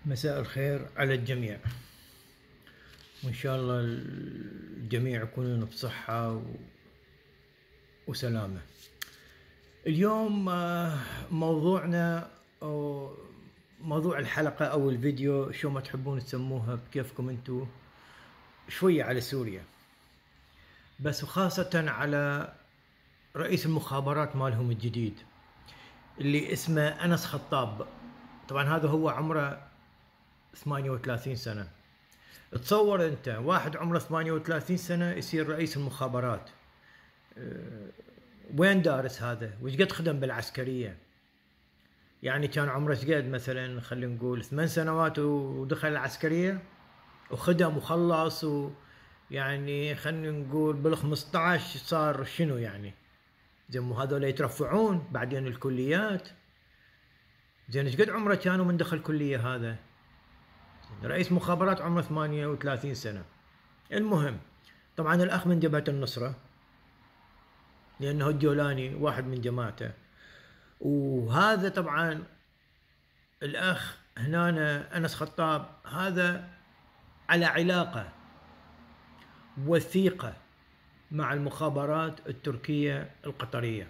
مساء الخير على الجميع، وإن شاء الله الجميع يكونون بصحة وسلامة. اليوم موضوعنا أو موضوع الحلقة أو الفيديو شو ما تحبون تسموها بكيفكم انتو، شوية على سوريا، بس وخاصة على رئيس المخابرات مالهم الجديد اللي اسمه أنس خطاب. طبعا هذا هو عمره 38 سنة. تصور انت واحد عمره 38 سنة يصير رئيس المخابرات. وين دارس هذا؟ وش قد خدم بالعسكرية؟ يعني كان عمره قد مثلا خلينا نقول 8 سنوات ودخل العسكرية وخدم وخلص، ويعني خلينا نقول بال 15 صار شنو يعني؟ زين هذول يترفعون بعدين الكليات. زين ايش قد عمره كانوا من دخل كلية هذا؟ رئيس مخابرات عمره 38 سنة. المهم طبعا الأخ من جبهة النصرة، لأنه الجولاني واحد من جماعته، وهذا طبعا الأخ هنا أنس خطاب هذا على علاقة وثيقة مع المخابرات التركية القطرية،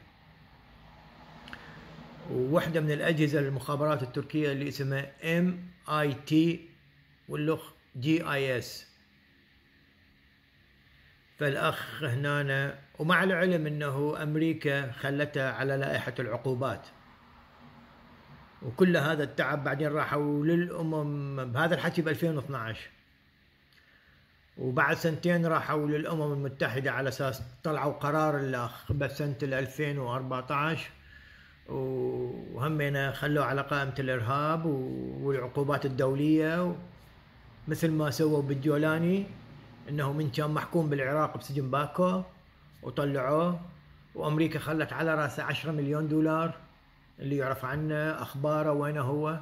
وواحدة من الأجهزة المخابرات التركية اللي اسمها MIT واللخ GIS. فالأخ هنا ومع العلم أنه أمريكا خلتها على لائحة العقوبات، وكل هذا التعب بعدين راحوا للأمم بهذا الحكي ب 2012، وبعد سنتين راحوا للأمم المتحدة على أساس طلعوا قرار الأخ بسنة 2014، وهمنا خلوه على قائمة الإرهاب والعقوبات الدولية، مثل ما سووا بالجولاني، انه من كان محكوم بالعراق بسجن باكو وطلعوه، وامريكا خلت على راسه 10 مليون دولار اللي يعرف عنه اخباره وينه هو.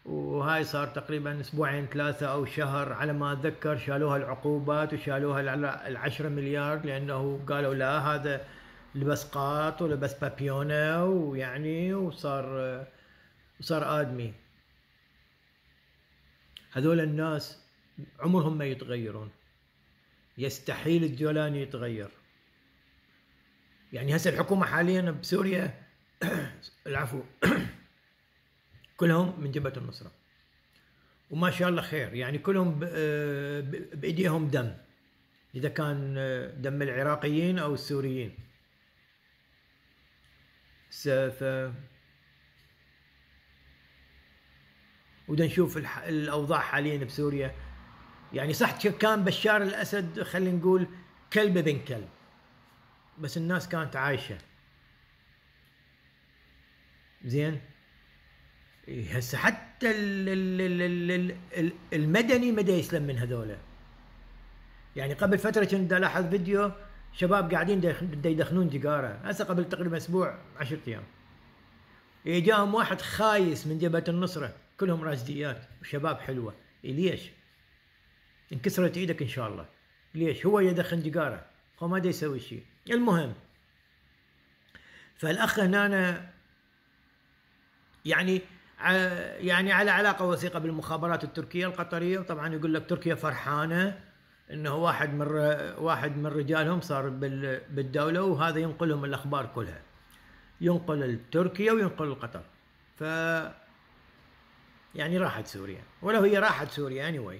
وهاي صار تقريبا اسبوعين 3 او شهر على ما اتذكر شالوها العقوبات وشالوها ال10 مليار، لانه قالوا لا هذا لبس قاط ولبس بابيونه ويعني وصار ادمي. هذول الناس عمرهم ما يتغيرون، يستحيل الجولاني يتغير. يعني هسه الحكومة حاليا بسوريا العفو كلهم من جبهة النصرة، وما شاء الله خير، يعني كلهم بإيديهم دم، إذا كان دم العراقيين أو السوريين. ودا نشوف الأوضاع حاليا بسوريا. يعني صح كان بشار الأسد خلينا نقول كلب بن كلب، بس الناس كانت عايشة زين. هسه حتى المدني مدى يسلم من هذولا. يعني قبل فترة كنت ألاحظ فيديو شباب قاعدين يدخنون سيجارة، هسه قبل تقريبا أسبوع 10 أيام جاهم واحد خايس من جبهة النصرة، كلهم راشديات وشباب حلوة. ليش؟ انكسرت ايدك ان شاء الله. ليش؟ هو يدخن سيجاره، هو ما دا يسوي شيء. المهم فالاخ هنا يعني على علاقه وثيقه بالمخابرات التركيه القطريه، وطبعا يقول لك تركيا فرحانه انه واحد من رجالهم صار بالدوله، وهذا ينقلهم الاخبار كلها، ينقل تركيا وينقل قطر. ف يعني راحت سوريا، ولو هي راحت سوريا anyway.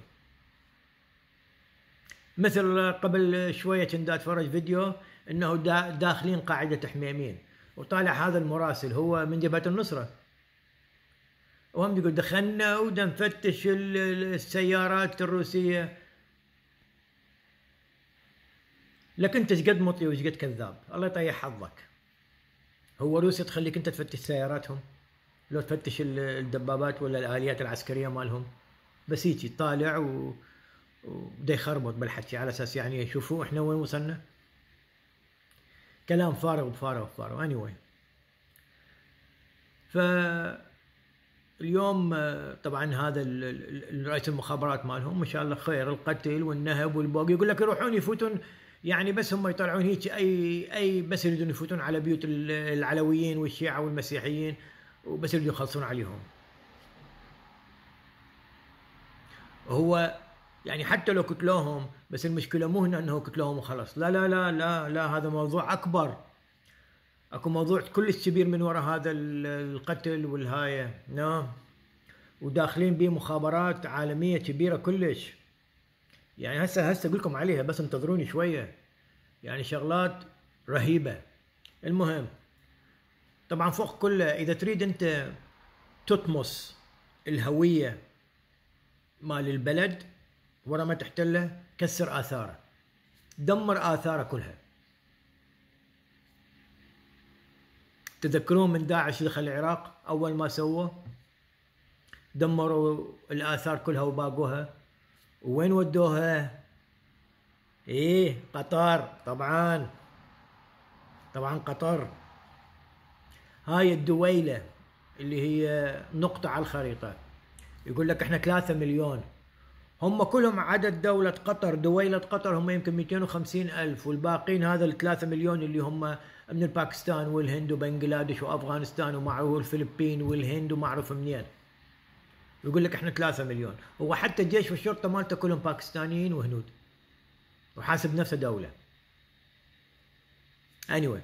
مثل قبل شوية كنت اتفرج فيديو انه داخلين قاعدة حميمين، وطالع هذا المراسل هو من جبهة النصرة، وهم يقول دخلنا ونفتش السيارات الروسية. لكن انت ايش قد مطي وايش قد كذاب، الله يطيح حظك. هو روسيا تخليك انت تفتش سياراتهم؟ لو تفتش الدبابات ولا الآليات العسكرية مالهم؟ بس هيجي طالع وبدا يخربط بالحكي على اساس يعني يشوفوا احنا وين وصلنا. كلام فارغ بفارغ بفارغ. anyway فاليوم طبعا هذا رئيس المخابرات مالهم ما شاء الله خير، القتل والنهب والبوق، يقول لك يروحون يفوتون، يعني بس هم يطلعون هيك اي بس يريدون يفوتون على بيوت العلويين والشيعة والمسيحيين، وبس يريدون يخلصون عليهم. هو يعني حتى لو قتلوهم، بس المشكلة مو هنا انه قتلوهم وخلص، لا لا لا لا لا، هذا موضوع اكبر. اكو موضوع كلش كبير من وراء هذا القتل والهاية، نعم. وداخلين به مخابرات عالمية كبيرة كلش. يعني هسه اقول لكم عليها، بس انتظروني شوية. يعني شغلات رهيبة. المهم، طبعا فوق كله اذا تريد انت تطمس الهوية مال البلد ورا ما تحتله، كسر آثاره، دمر آثاره كلها. تذكرون من داعش دخل العراق أول ما سووه؟ دمروا الآثار كلها وباقوها. وين ودوها؟ إيه، قطر. طبعا قطر. هاي الدويلة اللي هي نقطة على الخريطة، يقول لك احنا 3 مليون، هم كلهم عدد دولة قطر، دويلة قطر هم يمكن 250,000، والباقين هذا ال3 مليون اللي هم من الباكستان والهند وبنغلاديش وأفغانستان ومعه الفلبين والهند وما أعرف منين. يقول لك احنا 3 مليون. هو حتى الجيش والشرطة مالته كلهم باكستانيين وهنود، وحاسب نفسه دولة. anyway،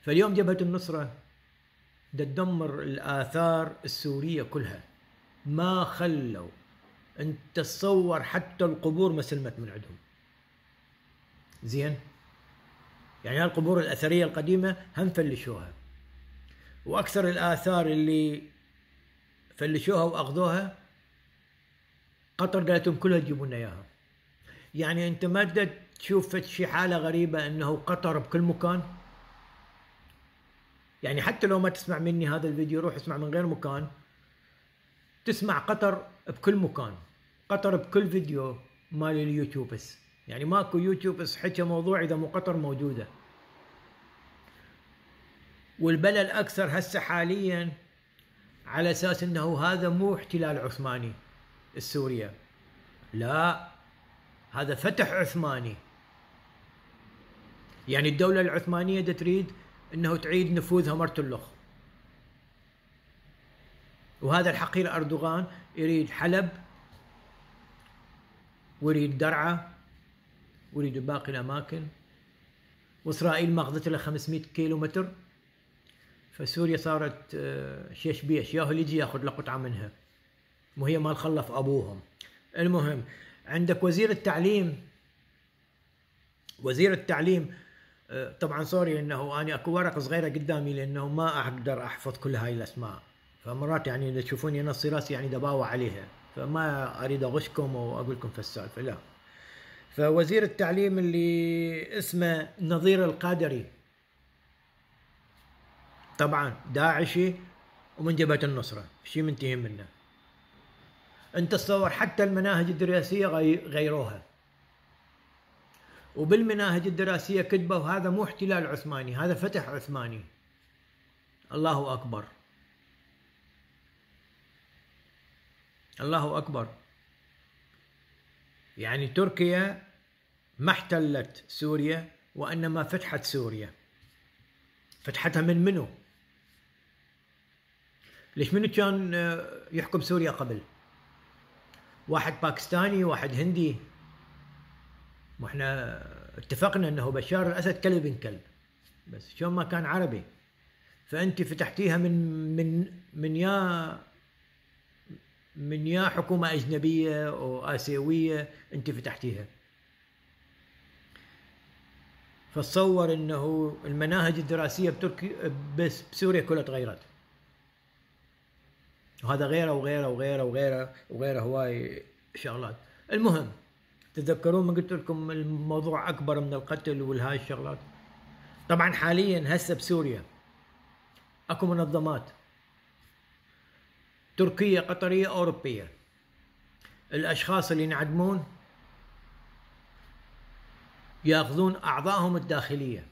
فاليوم جبهة النصرة تدمر الآثار السورية كلها، ما خلوا. انت تصور حتى القبور ما سلمت من عندهم. زين، يعني القبور الأثرية القديمة هم فلشوها، وأكثر الآثار اللي فلشوها وأخذوها قطر قالت لهم كلها تجيبوا لنا إياها. يعني أنت ما تشوف شي حالة غريبة أنه قطر بكل مكان. يعني حتى لو ما تسمع مني هذا الفيديو، روح اسمع من غير مكان، تسمع قطر بكل مكان، قطر بكل فيديو مال اليوتيوب. بس يعني ماكو يوتيوب بس حكى موضوع إذا مو قطر موجودة. والبلد الأكثر هسه حاليا على أساس أنه هذا مو احتلال عثماني السورية، لا، هذا فتح عثماني. يعني الدولة العثمانية تريد أنه تعيد نفوذها مرتلخ. وهذا الحقير أردوغان يريد حلب ويريد درعا ويريد باقي الأماكن، وإسرائيل ماخذت له 500 كيلو متر. فسوريا صارت شيش بيش، ياهو اللي يجي ياخذ له قطعة منها، وهي مال خلف أبوهم. المهم، عندك وزير التعليم. طبعا سوري انه انا اكو ورقه صغيره قدامي لانه ما اقدر احفظ كل هاي الاسماء، فمرات يعني اذا تشوفوني نصي راسي يعني دباوع عليها، فما اريد اغشكم واقول لكم في السالفه، لا. فوزير التعليم اللي اسمه نظير القادري، طبعا داعشي ومن جبهة النصرة، شي منتهي منه. انت تصور حتى المناهج الدراسية غيروها، وبالمناهج الدراسية كتبوا هذا مو احتلال عثماني، هذا فتح عثماني. الله أكبر، الله أكبر. يعني تركيا ما احتلت سوريا، وإنما فتحت سوريا. فتحتها من منو؟ ليش منو كان يحكم سوريا قبل؟ واحد باكستاني، واحد هندي. واحنا اتفقنا انه بشار الاسد كلب بن كلب، بس شلون ما كان عربي. فانت فتحتيها من يا حكومة اجنبية او اسيوية، انت فتحتيها. فتصور انه المناهج الدراسية بس بسوريا كلها تغيرت، وهذا غيره وغيره وغيره وغيره وغيره، هواي شغلات. المهم، تتذكرون ما قلت لكم الموضوع اكبر من القتل والهاي الشغلات. طبعا حاليا هسه بسوريا اكو منظمات تركية قطرية اوروبية، الاشخاص اللي ينعدمون ياخذون اعضائهم الداخلية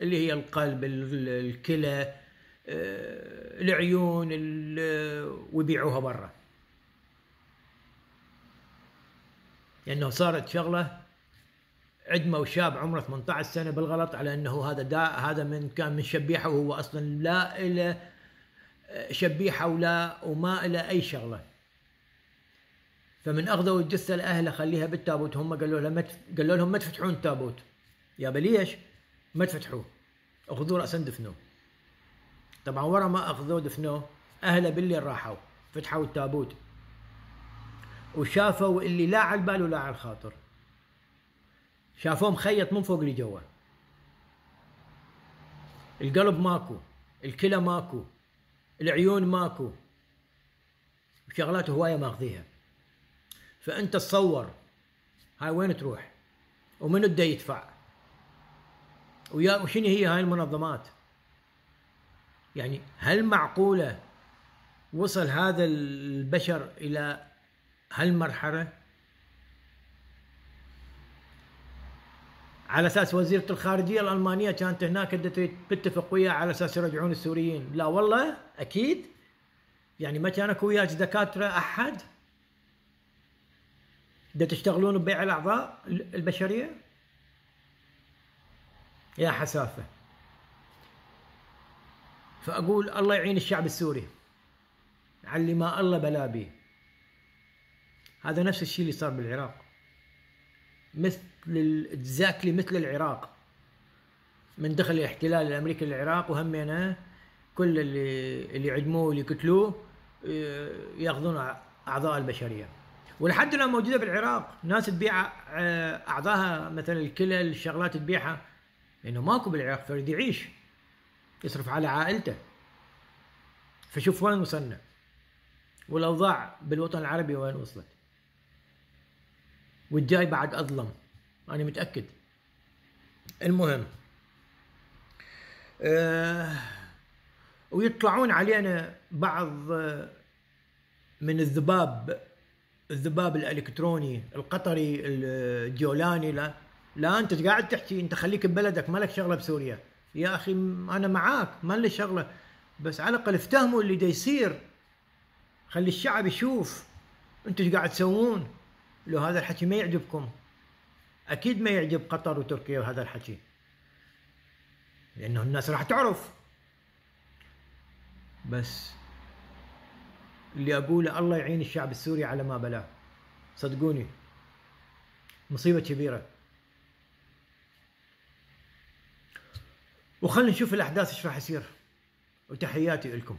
اللي هي القلب، الكلى، العيون، ويبيعوها برا. لأنه صارت شغلة. عدموا شاب عمره 18 سنة بالغلط على أنه هذا كان من شبيحة، وهو أصلا لا إله شبيحة وما إلى أي شغلة. فمن اخذوا الجثه لاهله خليها بالتابوت، هم قالوا لهم ما تفتحون التابوت. يا ليش؟ ما تفتحوه، اخذوه راسا دفنوه. طبعا ورا ما اخذوه دفنوه، اهله بالليل راحوا فتحوا التابوت وشافوا اللي لا على البال ولا على الخاطر. شافوه مخيط من فوق لجوا، القلب ماكو، الكلى ماكو، العيون ماكو، وشغلات هوايه ماخذيها. فانت تصور هاي وين تروح؟ ومن بده يدفع؟ وشنو هي هاي المنظمات؟ يعني هل معقوله وصل هذا البشر الى هالمرحله؟ على اساس وزيره الخارجيه الالمانيه كانت هناك تتفق وياه على اساس يرجعون السوريين. لا والله اكيد، يعني ما كان اكو وياك دكاتره احد؟ دا تشتغلون ببيع الاعضاء البشريه؟ يا حسافه. فاقول الله يعين الشعب السوري على اللي ما الله بلا بيه. هذا نفس الشيء اللي صار بالعراق، مثل اكزاكتلي مثل العراق. من دخل الاحتلال الامريكي للعراق وهمينا كل اللي يعدموه واللي يقتلوه ياخذون اعضاء البشريه. ولحد الان موجوده بالعراق، ناس تبيع اعضائها مثلا الكلى الشغلات تبيعها، لانه ماكو بالعراق فرد يعيش يصرف على عائلته. فشوف وين وصلنا، والاوضاع بالوطن العربي وين وصلت، والجاي بعد اظلم انا متاكد. المهم ويطلعون علينا بعض من الذباب الالكتروني القطري الجولاني. لا انت قاعد تحكي، انت خليك ببلدك، ما لك شغله بسوريا. يا اخي انا معاك، ما لي شغله، بس على الاقل افتهموا اللي دا يصير، خلي الشعب يشوف انتوا ايش قاعد تسوون. لو هذا الحكي ما يعجبكم، اكيد ما يعجب قطر وتركيا وهذا الحكي، لانه الناس راح تعرف. بس اللي اقوله الله يعين الشعب السوري على ما بلاه، صدقوني مصيبه كبيره. وخلنا نشوف الاحداث ايش راح يصير. وتحياتي لكم.